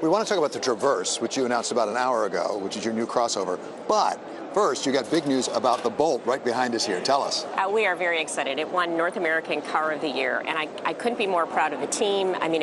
We want to talk about the Traverse, which you announced about an hour ago, which is your new crossover. But first, you got big news about the Bolt right behind us here. Tell us. We are very excited. It won North American Car of the Year, and I couldn't be more proud of the team. I mean,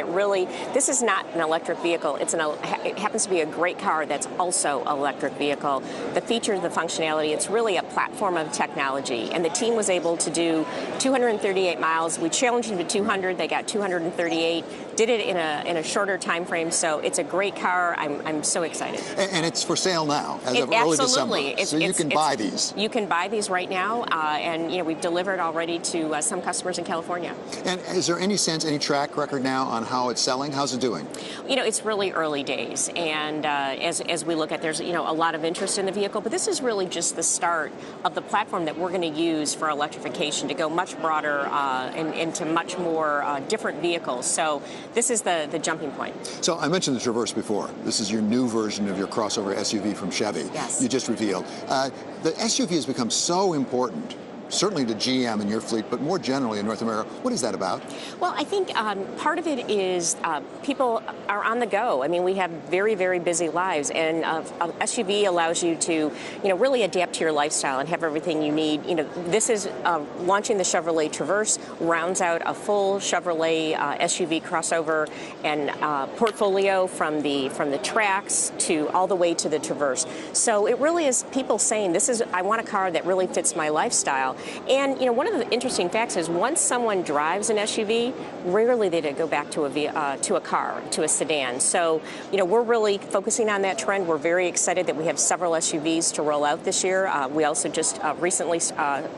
this is not an electric vehicle. It happens to be a great car that's also an electric vehicle. The features, the functionality, it's really a platform of technology, and the team was able to do 238 miles. We challenged them to 200. They got 238. Did it in a shorter time frame, so it's a great car. I'm so excited. And it's for sale now, as of early December. So you can buy these. You can buy these right now, and we've delivered already to some customers in California. And is there any sense, any track record now on how it's selling? How's it doing? It's really early days, and as we look at, there's a lot of interest in the vehicle, but this is really just the start of the platform that we're going to use for electrification to go much broader and into much more different vehicles. So this is the jumping point. So I mentioned the Traverse before. This is your new version of your crossover SUV from Chevy. Yes. You just revealed. The SUV has become so important, certainly to GM and your fleet, but more generally in North America. What is that about? Well, I think part of it is people are on the go. I mean, we have very, very busy lives, and an SUV allows you to, really adapt to your lifestyle and have everything you need. This is launching the Chevrolet Traverse, rounds out a full Chevrolet SUV crossover and portfolio from the Trax to all the way to the Traverse. So it really is people saying, I want a car that really fits my lifestyle. And one of the interesting facts is once someone drives an SUV, rarely they go back to a car, to a sedan. So we're really focusing on that trend. We're very excited that we have several SUVs to roll out this year. We also just recently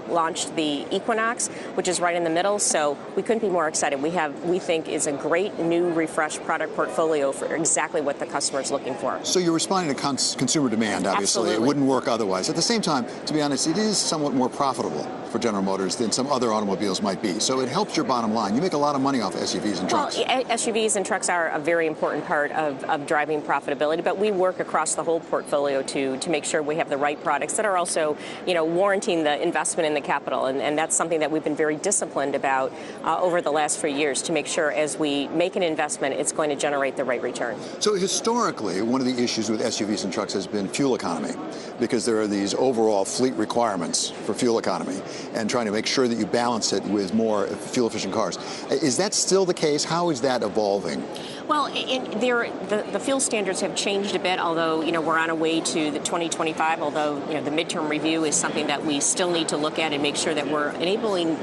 launched the Equinox, which is right in the middle. So we couldn't be more excited. We think is a great new refreshed product portfolio for exactly what the customer is looking for. So you're responding to consumer demand, obviously. Absolutely. It wouldn't work otherwise. At the same time, to be honest, it is somewhat more profitable for General Motors than some other automobiles might be. So it helps your bottom line. You make a lot of money off SUVs and trucks. Well, SUVs and trucks are a very important part of driving profitability, but we work across the whole portfolio to make sure we have the right products that are also, warranting the investment in the capital. And that's something that we've been very disciplined about over the last few years to make sure as we make an investment, it's going to generate the right return. So historically, one of the issues with SUVs and trucks has been fuel economy, because there are these overall fleet requirements for fuel economy and trying to make sure that you balance it with more fuel-efficient cars. Is that still the case? How is that evolving? Well, the fuel standards have changed a bit, although, we're on our way to the 2025, although, the midterm review is something that we still need to look at and make sure that we're enabling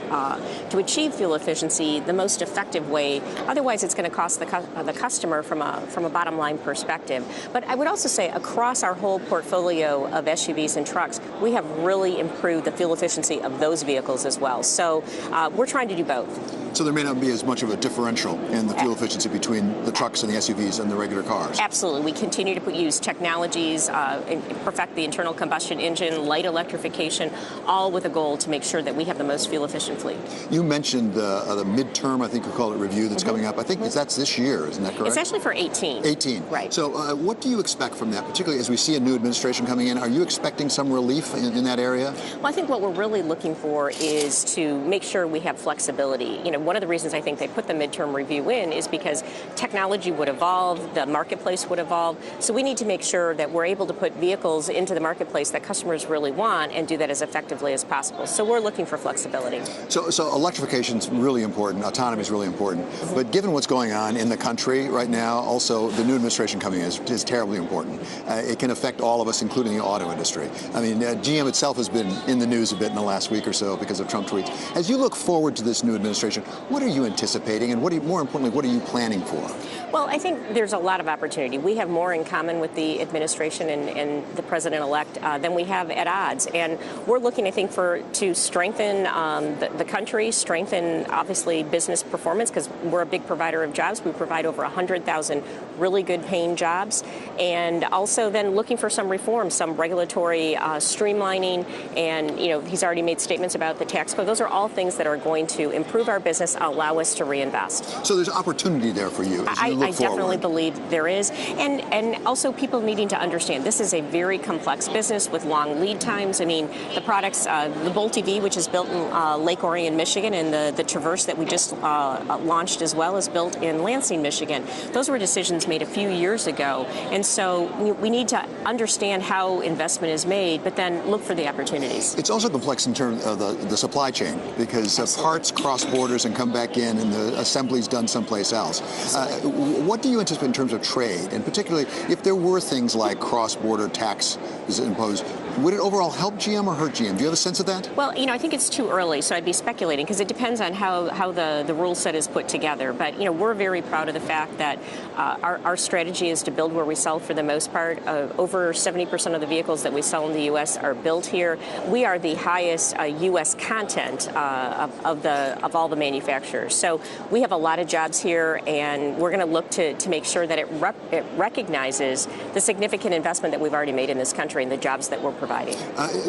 to achieve fuel efficiency the most effective way. Otherwise, it's going to cost the customer from a bottom line perspective. But I would also say across our whole portfolio of SUVs and trucks, we have really improved the fuel efficiency of those vehicles as well. So we're trying to do both. So there may not be as much of a differential in the fuel efficiency between the trucks and the SUVs and the regular cars. Absolutely. We continue to use technologies, perfect the internal combustion engine, light electrification, all with a goal to make sure that we have the most fuel-efficient fleet. You mentioned the midterm, I think you call it, review that's coming up. I think that's this year, isn't that correct? It's actually for 18. 18. Right. So what do you expect from that, particularly as we see a new administration coming in? Are you expecting some relief in that area? Well, I think what we're really looking for is to make sure we have flexibility. One of the reasons I think they put the midterm review in is because technology would evolve, the marketplace would evolve. So we need to make sure that we're able to put vehicles into the marketplace that customers really want and do that as effectively as possible. So we're looking for flexibility. So electrification is really important. Autonomy is really important. But given what's going on in the country right now, also the new administration coming in is terribly important. It can affect all of us, including the auto industry. I mean, GM itself has been in the news a bit in the last week or so because of Trump tweets. As you look forward to this new administration, what are you anticipating, and more importantly, what are you planning for? Well, I think there's a lot of opportunity. We have more in common with the administration and the president-elect than we have at odds. And we're looking, I think, to strengthen the country, strengthen, obviously, business performance, because we're a big provider of jobs. We provide over 100,000 really good paying jobs. And also then looking for some reform, some regulatory streamlining. And, he's already made statements about the tax code. Those are all things that are going to improve our business process allow us to reinvest. So there's opportunity there for you as you look forward. I definitely believe there is. And also people needing to understand this is a very complex business with long lead times. I mean, the products, the Bolt EV, which is built in Lake Orion, Michigan, and the Traverse that we just launched as well is built in Lansing, Michigan. Those were decisions made a few years ago. And so we need to understand how investment is made, but then look for the opportunities. It's also complex in terms of the supply chain because parts cross borders and come back in and the assembly's done someplace else. What do you anticipate in terms of trade? And particularly if there were things like cross-border tax imposed, would it overall help GM or hurt GM? Do you have a sense of that? Well, I think it's too early, so I'd be speculating because it depends on how the rule set is put together. But, we're very proud of the fact that our strategy is to build where we sell for the most part. Over 70% of the vehicles that we sell in the U.S. are built here. We are the highest U.S. content of all the manufacturers. So we have a lot of jobs here, and we're going to look to make sure that it recognizes the significant investment that we've already made in this country and the jobs that we're providing.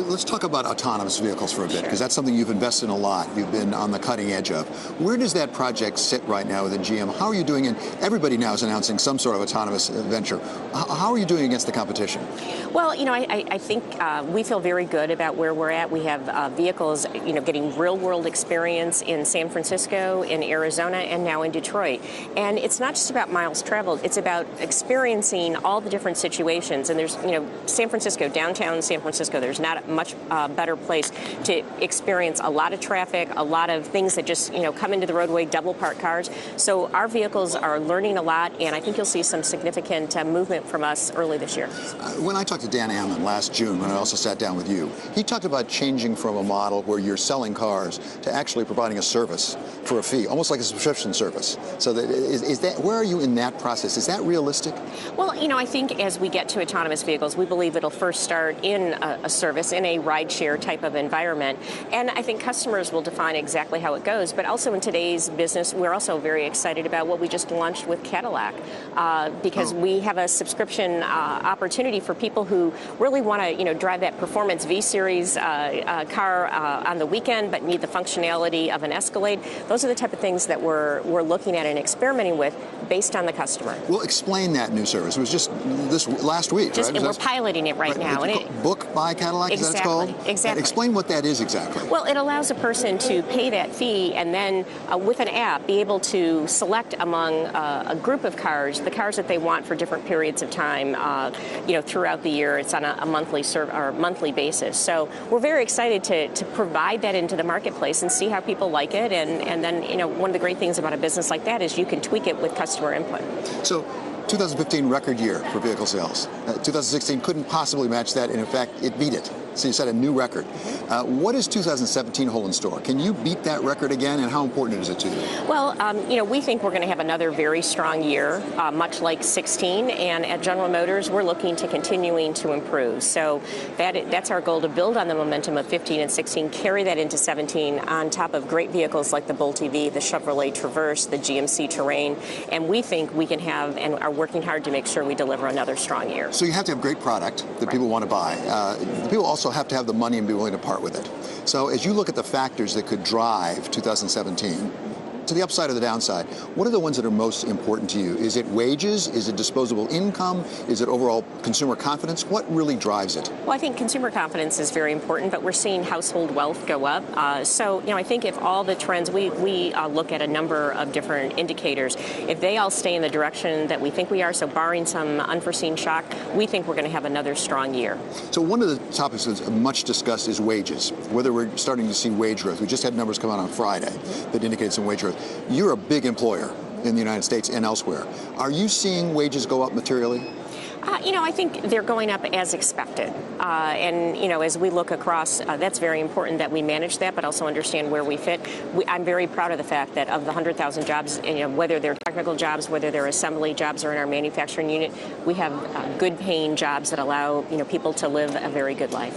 Let's talk about autonomous vehicles for a bit, because that's something you've invested in a lot. You've been on the cutting edge of. Where does that project sit right now within GM? How are you doing? And everybody now is announcing some sort of autonomous venture. How are you doing against the competition? Well, I think we feel very good about where we're at. We have vehicles, getting real-world experience in San Francisco, in Arizona, and now in Detroit. And it's not just about miles traveled. It's about experiencing all the different situations. And there's, San Francisco, downtown San Francisco, there's not a much better place to experience a lot of traffic, a lot of things that just, come into the roadway, double parked cars. So our vehicles are learning a lot, and I think you'll see some significant movement from us early this year. When I talked to Dan Ammon last June, when I also sat down with you, he talked about changing from a model where you're selling cars to actually providing a service for a fee, almost like a subscription service. So is that where are you in that process? Is that realistic? Well, I think as we get to autonomous vehicles, we believe it'll first start in a service, in a rideshare type of environment. And I think customers will define exactly how it goes. But also in today's business, we're also very excited about what we just launched with Cadillac, because we have a subscription opportunity for people who really want to, drive that performance V-Series car on the weekend, but need the functionality of an Escalade. Those are the type of things that we're looking at and experimenting with based on the customer. Well, explain that new service. It was just this last week, right? And we're piloting it right now. Book by Cadillac, is that what it's called? Exactly. And explain what that is exactly. Well, it allows a person to pay that fee and then with an app be able to select among a group of cars, the cars that they want for different periods of time, throughout the year. It's on a monthly basis. So we're very excited to provide that into the marketplace and see how people like it. And then, one of the great things about a business like that is you can tweak it with customer input. So 2015 record year for vehicle sales. 2016 couldn't possibly match that, and in fact, it beat it. So you set a new record. What does 2017 hold in store? Can you beat that record again, and how important is it to you? Well, we think we're going to have another very strong year, much like 16. And at General Motors, we're looking to continuing to improve. So that's our goal, to build on the momentum of 15 and 16, carry that into 17 on top of great vehicles like the Bolt EV, the Chevrolet Traverse, the GMC Terrain. And we think we can have and are working hard to make sure we deliver another strong year. So you have to have great product that people want to buy. People also have to have the money and be willing to part with it. So as you look at the factors that could drive 2017, to the upside or the downside, what are the ones that are most important to you? Is it wages? Is it disposable income? Is it overall consumer confidence? What really drives it? Well, I think consumer confidence is very important, but we're seeing household wealth go up. So, I think if all the trends, we look at a number of different indicators. If they all stay in the direction that we think we are, so barring some unforeseen shock, we think we're going to have another strong year. So one of the topics that's much discussed is wages, whether we're starting to see wage growth. We just had numbers come out on Friday that indicated some wage growth. You're a big employer in the United States and elsewhere. Are you seeing wages go up materially? I think they're going up as expected. And, as we look across, that's very important that we manage that, but also understand where we fit. I'm very proud of the fact that of the 100,000 jobs, whether they're technical jobs, whether they're assembly jobs or in our manufacturing unit, we have good paying jobs that allow, people to live a very good life.